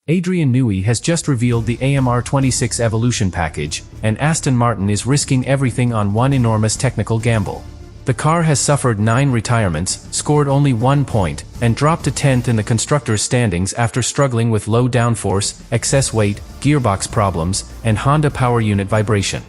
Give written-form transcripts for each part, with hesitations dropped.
Adrian Newey has just revealed the AMR26 Evolution package, and Aston Martin is risking everything on one enormous technical gamble. The car has suffered 9 retirements, scored only 1 point, and dropped to 10th in the constructors' standings after struggling with low downforce, excess weight, gearbox problems, and Honda power unit vibration.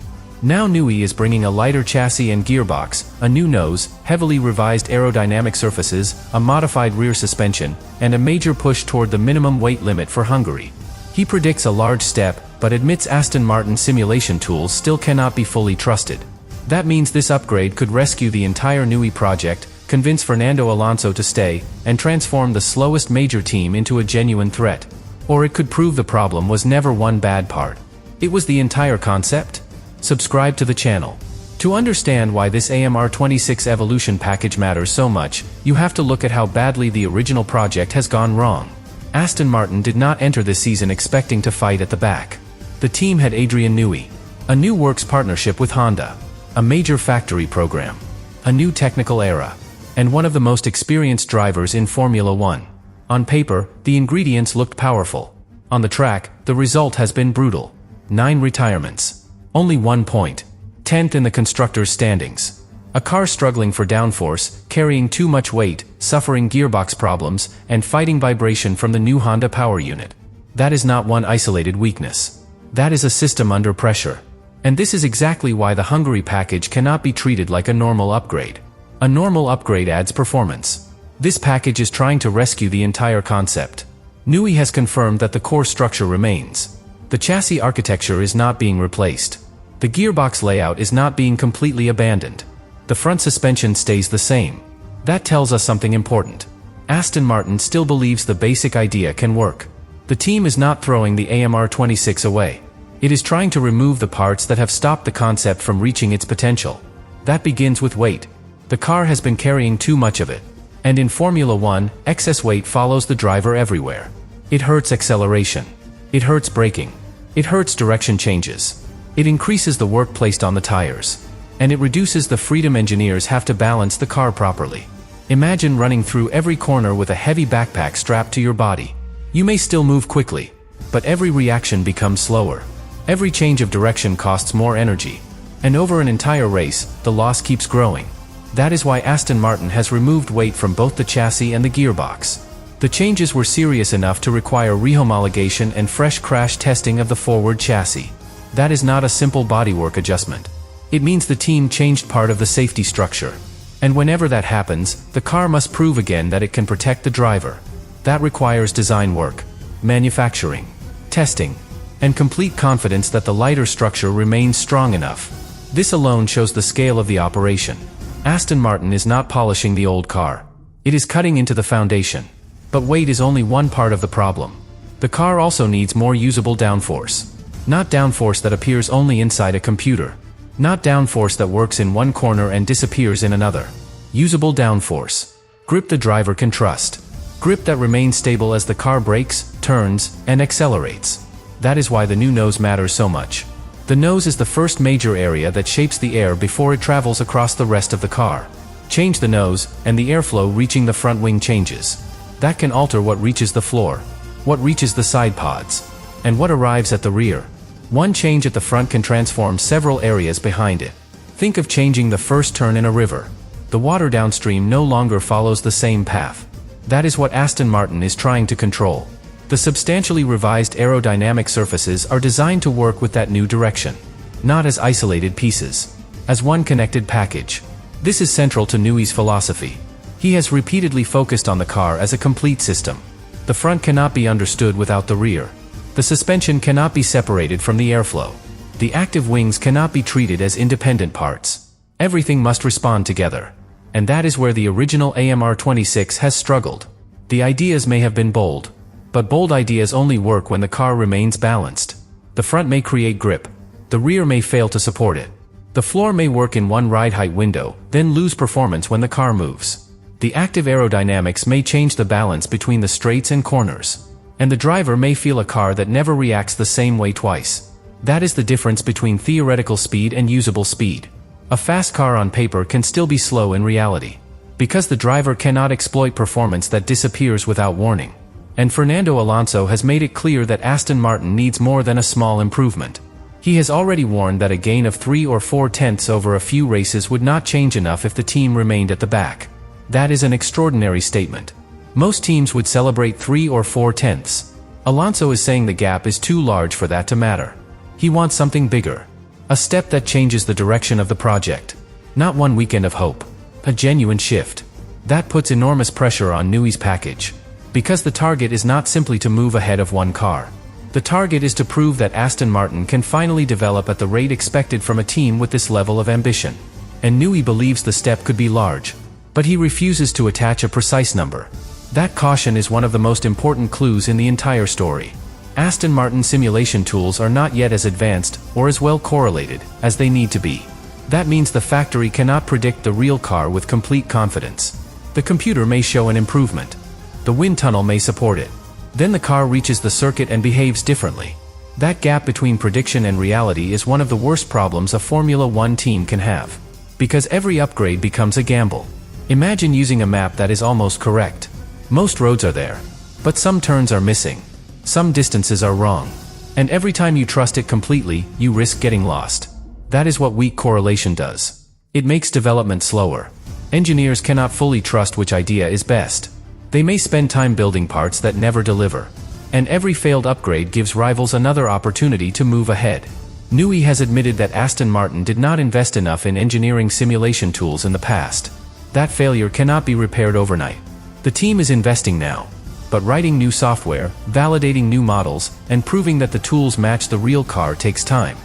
Now Newey is bringing a lighter chassis and gearbox, a new nose, heavily revised aerodynamic surfaces, a modified rear suspension, and a major push toward the minimum weight limit for Hungary. He predicts a large step, but admits Aston Martin simulation tools still cannot be fully trusted. That means this upgrade could rescue the entire Newey project, convince Fernando Alonso to stay, and transform the slowest major team into a genuine threat. Or it could prove the problem was never one bad part. It was the entire concept? Subscribe to the channel. To understand why this AMR26 Evolution package matters so much, you have to look at how badly the original project has gone wrong. Aston Martin did not enter this season expecting to fight at the back. The team had Adrian Newey, a new works partnership with Honda, a major factory program, a new technical era, and one of the most experienced drivers in Formula 1. On paper, the ingredients looked powerful. On the track, the result has been brutal. 9 retirements. Only 1 point. 10th in the constructors' standings. A car struggling for downforce, carrying too much weight, suffering gearbox problems, and fighting vibration from the new Honda power unit. That is not one isolated weakness. That is a system under pressure. And this is exactly why the Hungary package cannot be treated like a normal upgrade. A normal upgrade adds performance. This package is trying to rescue the entire concept. Newey has confirmed that the core structure remains. The chassis architecture is not being replaced. The gearbox layout is not being completely abandoned. The front suspension stays the same. That tells us something important. Aston Martin still believes the basic idea can work. The team is not throwing the AMR26 away. It is trying to remove the parts that have stopped the concept from reaching its potential. That begins with weight. The car has been carrying too much of it. And in Formula 1, excess weight follows the driver everywhere. It hurts acceleration. It hurts braking. It hurts direction changes. It increases the work placed on the tires. And it reduces the freedom engineers have to balance the car properly. Imagine running through every corner with a heavy backpack strapped to your body. You may still move quickly, but every reaction becomes slower. Every change of direction costs more energy. And over an entire race, the loss keeps growing. That is why Aston Martin has removed weight from both the chassis and the gearbox. The changes were serious enough to require rehomologation and fresh crash testing of the forward chassis. That is not a simple bodywork adjustment. It means the team changed part of the safety structure. And whenever that happens, the car must prove again that it can protect the driver. That requires design work, manufacturing, testing, and complete confidence that the lighter structure remains strong enough. This alone shows the scale of the operation. Aston Martin is not polishing the old car. It is cutting into the foundation. But weight is only one part of the problem. The car also needs more usable downforce. Not downforce that appears only inside a computer. Not downforce that works in one corner and disappears in another. Usable downforce. Grip the driver can trust. Grip that remains stable as the car brakes, turns, and accelerates. That is why the new nose matters so much. The nose is the first major area that shapes the air before it travels across the rest of the car. Change the nose, and the airflow reaching the front wing changes. That can alter what reaches the floor, what reaches the side pods, and what arrives at the rear. One change at the front can transform several areas behind it. Think of changing the first turn in a river. The water downstream no longer follows the same path. That is what Aston Martin is trying to control. The substantially revised aerodynamic surfaces are designed to work with that new direction. Not as isolated pieces. As one connected package. This is central to Newey's philosophy. He has repeatedly focused on the car as a complete system. The front cannot be understood without the rear. The suspension cannot be separated from the airflow. The active wings cannot be treated as independent parts. Everything must respond together. And that is where the original AMR26 has struggled. The ideas may have been bold. But bold ideas only work when the car remains balanced. The front may create grip. The rear may fail to support it. The floor may work in one ride height window, then lose performance when the car moves. The active aerodynamics may change the balance between the straights and corners. And the driver may feel a car that never reacts the same way twice. That is the difference between theoretical speed and usable speed. A fast car on paper can still be slow in reality. Because the driver cannot exploit performance that disappears without warning. And Fernando Alonso has made it clear that Aston Martin needs more than a small improvement. He has already warned that a gain of 3 or 4 tenths over a few races would not change enough if the team remained at the back. That is an extraordinary statement. Most teams would celebrate 3 or 4 tenths. Alonso is saying the gap is too large for that to matter. He wants something bigger. A step that changes the direction of the project. Not one weekend of hope. A genuine shift. That puts enormous pressure on Newey's package. Because the target is not simply to move ahead of one car. The target is to prove that Aston Martin can finally develop at the rate expected from a team with this level of ambition. And Newey believes the step could be large. But he refuses to attach a precise number. That caution is one of the most important clues in the entire story. Aston Martin simulation tools are not yet as advanced or as well correlated as they need to be. That means the factory cannot predict the real car with complete confidence. The computer may show an improvement. The wind tunnel may support it. Then the car reaches the circuit and behaves differently. That gap between prediction and reality is one of the worst problems a Formula One team can have. Because every upgrade becomes a gamble. Imagine using a map that is almost correct. Most roads are there. But some turns are missing. Some distances are wrong. And every time you trust it completely, you risk getting lost. That is what weak correlation does. It makes development slower. Engineers cannot fully trust which idea is best. They may spend time building parts that never deliver. And every failed upgrade gives rivals another opportunity to move ahead. Newey has admitted that Aston Martin did not invest enough in engineering simulation tools in the past. That failure cannot be repaired overnight. The team is investing now. But writing new software, validating new models, and proving that the tools match the real car takes time.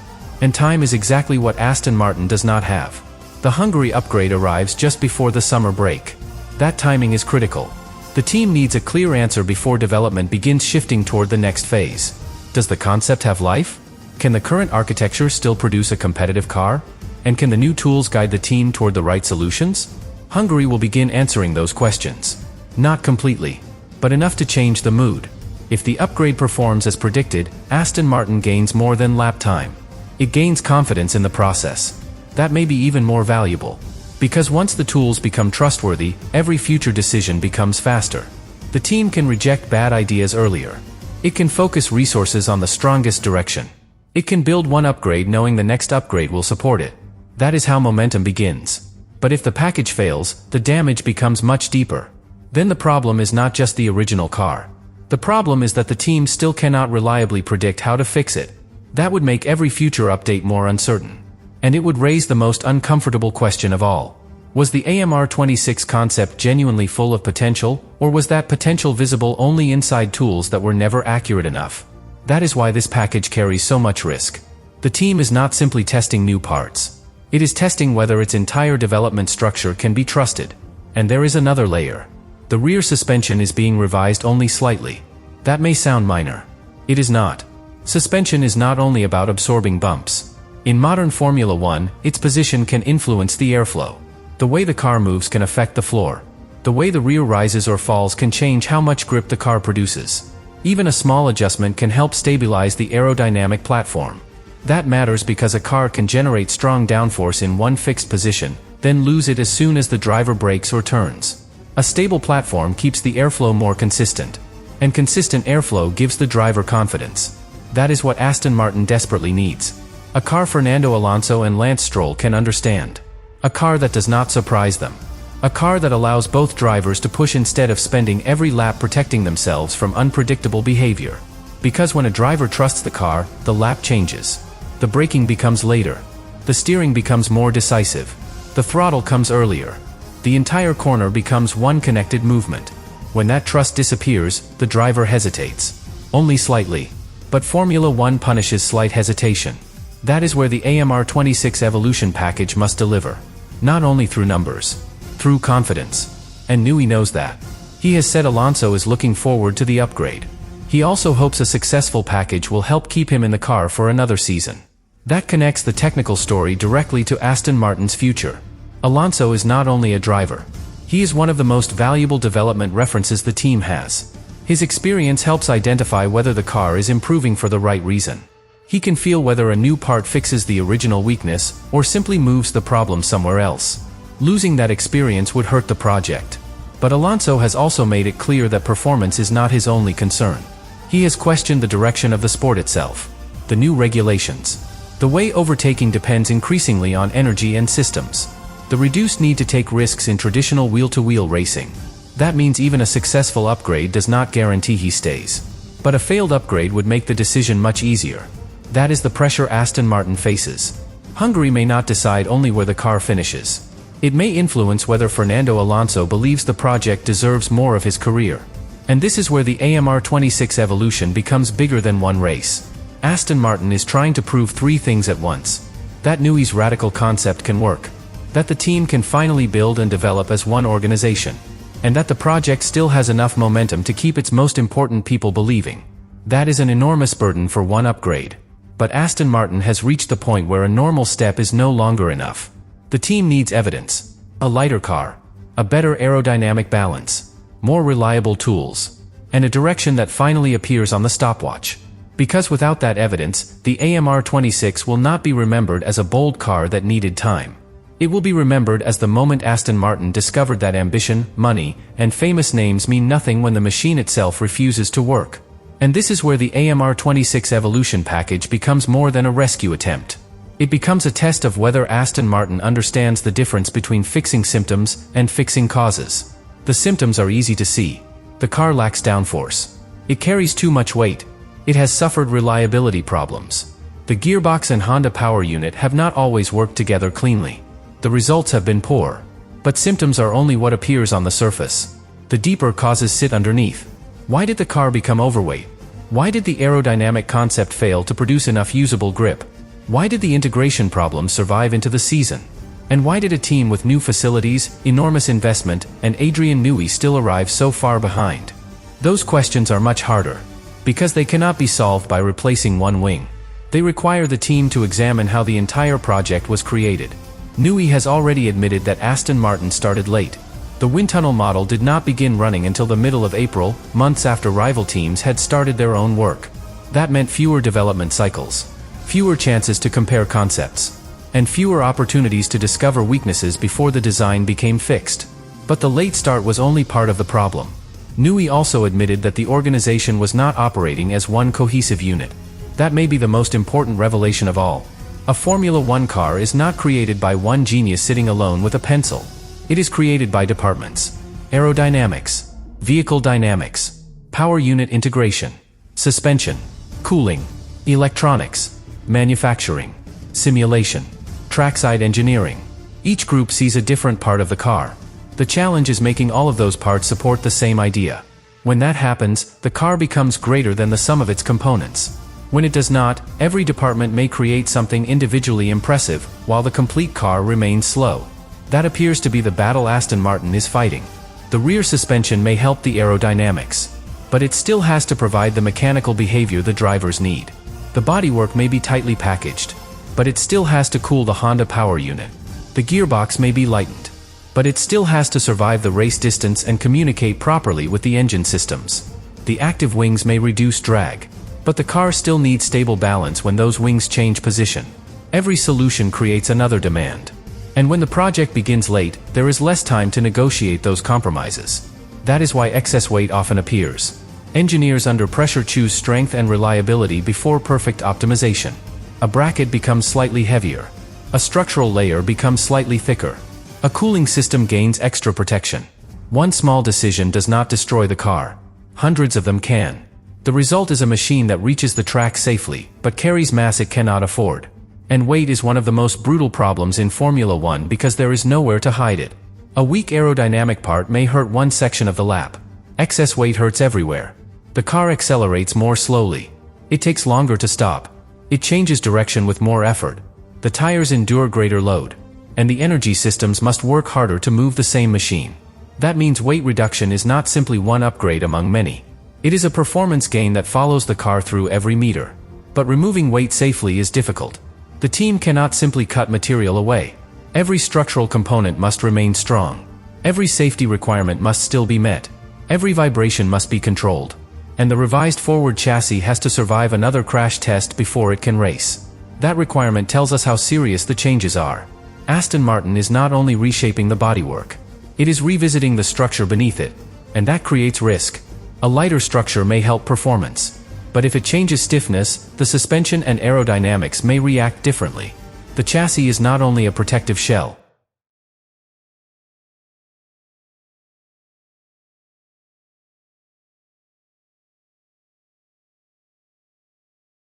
And time is exactly what Aston Martin does not have. The Hungary upgrade arrives just before the summer break. That timing is critical. The team needs a clear answer before development begins shifting toward the next phase. Does the concept have life? Can the current architecture still produce a competitive car? And can the new tools guide the team toward the right solutions? Hungary will begin answering those questions. Not completely, but enough to change the mood. If the upgrade performs as predicted, Aston Martin gains more than lap time. It gains confidence in the process. That may be even more valuable. Because once the tools become trustworthy, every future decision becomes faster. The team can reject bad ideas earlier. It can focus resources on the strongest direction. It can build one upgrade knowing the next upgrade will support it. That is how momentum begins. But if the package fails, the damage becomes much deeper. Then the problem is not just the original car. The problem is that the team still cannot reliably predict how to fix it. That would make every future update more uncertain. And it would raise the most uncomfortable question of all. Was the AMR26 concept genuinely full of potential, or was that potential visible only inside tools that were never accurate enough? That is why this package carries so much risk. The team is not simply testing new parts. It is testing whether its entire development structure can be trusted. And there is another layer. The rear suspension is being revised only slightly. That may sound minor. It is not. Suspension is not only about absorbing bumps. In modern Formula One, its position can influence the airflow. The way the car moves can affect the floor. The way the rear rises or falls can change how much grip the car produces. Even a small adjustment can help stabilize the aerodynamic platform. That matters because a car can generate strong downforce in one fixed position, then lose it as soon as the driver brakes or turns. A stable platform keeps the airflow more consistent. And consistent airflow gives the driver confidence. That is what Aston Martin desperately needs. A car Fernando Alonso and Lance Stroll can understand. A car that does not surprise them. A car that allows both drivers to push instead of spending every lap protecting themselves from unpredictable behavior. Because when a driver trusts the car, the lap changes. The braking becomes later. The steering becomes more decisive. The throttle comes earlier. The entire corner becomes one connected movement. When that trust disappears, the driver hesitates. Only slightly. But Formula One punishes slight hesitation. That is where the AMR26 Evolution package must deliver. Not only through numbers. Through confidence. And Newey knows that. He has said Alonso is looking forward to the upgrade. He also hopes a successful package will help keep him in the car for another season. That connects the technical story directly to Aston Martin's future. Alonso is not only a driver. He is one of the most valuable development references the team has. His experience helps identify whether the car is improving for the right reason. He can feel whether a new part fixes the original weakness, or simply moves the problem somewhere else. Losing that experience would hurt the project. But Alonso has also made it clear that performance is not his only concern. He has questioned the direction of the sport itself, the new regulations, the way overtaking depends increasingly on energy and systems, the reduced need to take risks in traditional wheel-to-wheel racing. That means even a successful upgrade does not guarantee he stays. But a failed upgrade would make the decision much easier. That is the pressure Aston Martin faces. Hungary may not decide only where the car finishes. It may influence whether Fernando Alonso believes the project deserves more of his career. And this is where the AMR26 evolution becomes bigger than one race. Aston Martin is trying to prove three things at once. That Newey's radical concept can work. That the team can finally build and develop as one organization. And that the project still has enough momentum to keep its most important people believing. That is an enormous burden for one upgrade. But Aston Martin has reached the point where a normal step is no longer enough. The team needs evidence. A lighter car. A better aerodynamic balance. More reliable tools. And a direction that finally appears on the stopwatch. Because without that evidence, the AMR26 will not be remembered as a bold car that needed time. It will be remembered as the moment Aston Martin discovered that ambition, money, and famous names mean nothing when the machine itself refuses to work. And this is where the AMR26 evolution package becomes more than a rescue attempt. It becomes a test of whether Aston Martin understands the difference between fixing symptoms and fixing causes. The symptoms are easy to see. The car lacks downforce. It carries too much weight. It has suffered reliability problems. The gearbox and Honda power unit have not always worked together cleanly. The results have been poor. But symptoms are only what appears on the surface. The deeper causes sit underneath. Why did the car become overweight? Why did the aerodynamic concept fail to produce enough usable grip? Why did the integration problems survive into the season? And why did a team with new facilities, enormous investment, and Adrian Newey still arrive so far behind? Those questions are much harder. Because they cannot be solved by replacing one wing. They require the team to examine how the entire project was created. Newey has already admitted that Aston Martin started late. The wind tunnel model did not begin running until the middle of April, months after rival teams had started their own work. That meant fewer development cycles, fewer chances to compare concepts, and fewer opportunities to discover weaknesses before the design became fixed. But the late start was only part of the problem. Newey also admitted that the organization was not operating as one cohesive unit. That may be the most important revelation of all. A Formula One car is not created by one genius sitting alone with a pencil. It is created by departments. Aerodynamics, vehicle dynamics, power unit integration, suspension, cooling, electronics, manufacturing, simulation, trackside engineering. Each group sees a different part of the car. The challenge is making all of those parts support the same idea. When that happens, the car becomes greater than the sum of its components. When it does not, every department may create something individually impressive, while the complete car remains slow. That appears to be the battle Aston Martin is fighting. The rear suspension may help the aerodynamics, but it still has to provide the mechanical behavior the drivers need. The bodywork may be tightly packaged, but it still has to cool the Honda power unit. The gearbox may be lightened, but it still has to survive the race distance and communicate properly with the engine systems. The active wings may reduce drag, but the car still needs stable balance when those wings change position. Every solution creates another demand. And when the project begins late, there is less time to negotiate those compromises. That is why excess weight often appears. Engineers under pressure choose strength and reliability before perfect optimization. A bracket becomes slightly heavier. A structural layer becomes slightly thicker. A cooling system gains extra protection. One small decision does not destroy the car. Hundreds of them can. The result is a machine that reaches the track safely, but carries mass it cannot afford. And weight is one of the most brutal problems in Formula One because there is nowhere to hide it. A weak aerodynamic part may hurt one section of the lap. Excess weight hurts everywhere. The car accelerates more slowly. It takes longer to stop. It changes direction with more effort. The tires endure greater load. And the energy systems must work harder to move the same machine. That means weight reduction is not simply one upgrade among many. It is a performance gain that follows the car through every meter. But removing weight safely is difficult. The team cannot simply cut material away. Every structural component must remain strong. Every safety requirement must still be met. Every vibration must be controlled. And the revised forward chassis has to survive another crash test before it can race. That requirement tells us how serious the changes are. Aston Martin is not only reshaping the bodywork. It is revisiting the structure beneath it, and that creates risk. A lighter structure may help performance. But if it changes stiffness, the suspension and aerodynamics may react differently. The chassis is not only a protective shell,